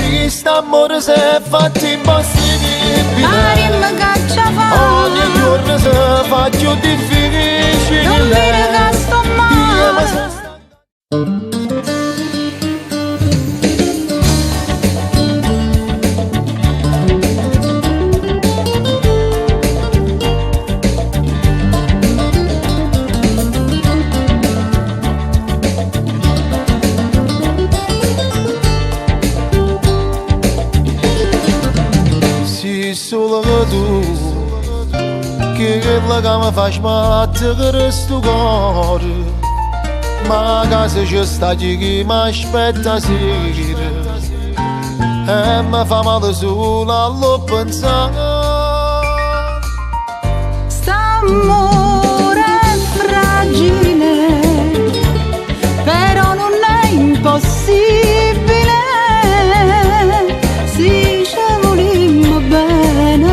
Che st'amore si è fatto impossibile, Arim caccia ogni giorno si fa più difficile. non dire che sto Io mi sono male. solo che tu, che quella che mi fa sbattere sto cuore, ma casa c'è sta chi mi aspetta sera, e mi fa male solo allo pensare. St'amore è fragile, però non è impossibile. Se ci volimmo bene,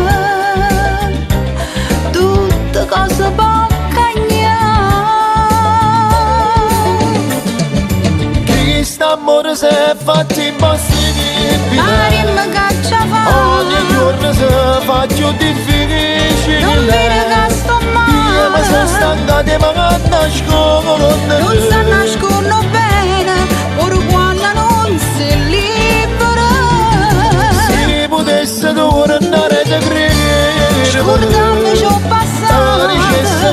tutte cose può cambiare. Che st'amore si è fatto impossibile, Arim caccia ogni giorno si fa più difficile. non dire che sto Io mi sono male. stanca di magari nascondere. Non si nascondono bene, ora quando non si libera. Se potesse tornare da credere, Scordandoci ho passato, dicesse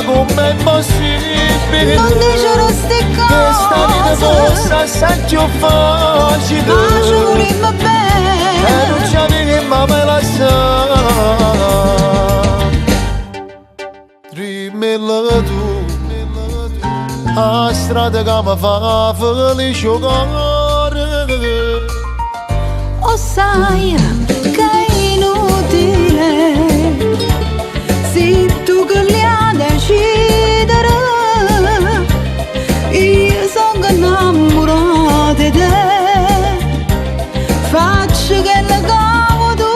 come è possibile non dicero ste che sta vita fosse cose. assai più facile, Ma ci volimmo e bene, non ci avevi mai lasciato. Rimella tu a strada che mi fa felice cuore. o sai che è inutile, se tu che li hai decidere, io sono innamorata di te, faccio che la cavo tu.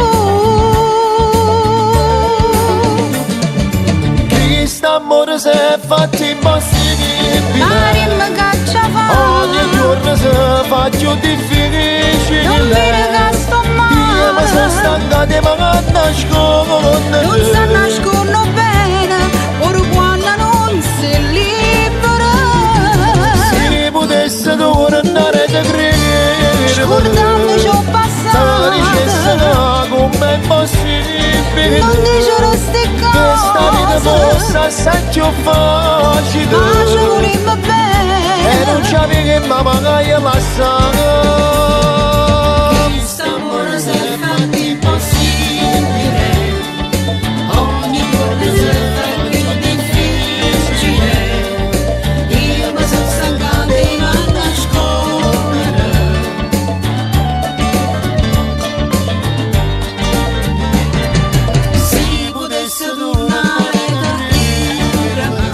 Che st'amore si è fatto impossibile, Arim caccia ogni giorno si fa più difficile. non dire che sto Io mi sono male. stanca di magari nascondere. Non si nascondono bene, ora quando non si libera. Se potesse tornare da credere, Scordandoci ho dicesse passato, come è possibile non dicero ste che sta vita fosse cose. assai più facile, Ma ci volimmo e non ci bene. avevi mai lasciato. Quest'amore si è fatto impossibile, ogni giorno si fa più difficile. Io mi sono stancato di non nascondere. Se potesse tornare da dirmi,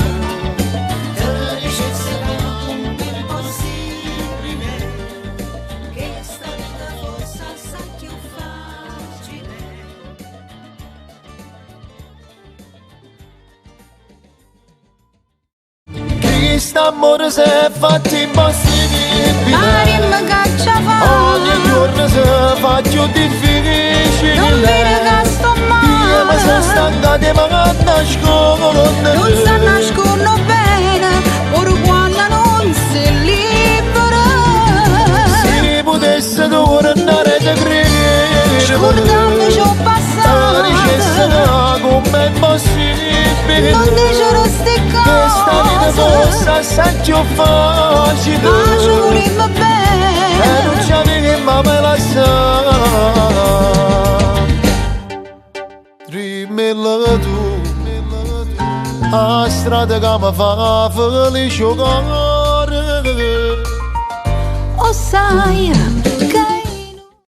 te dicesse come è possibile che sta vita fosse assai più facile. Che st'amore si è fatto impossibile, Arim caccia ogni giorno si fa più difficile. non dire che sto Io mi sono male. stanca di magari nascondere. Non si nascondono bene, ora quando non si libera. Se potesse tornare da credere, Scordandoci ho dicesse passato, come è possibile non dicero ste che sta vita fosse cose. assai più facile, Ma ci volimmo e non ci bene. avevi mai lasciato. Rimella tu a strada che mi fa felice cuore. O sai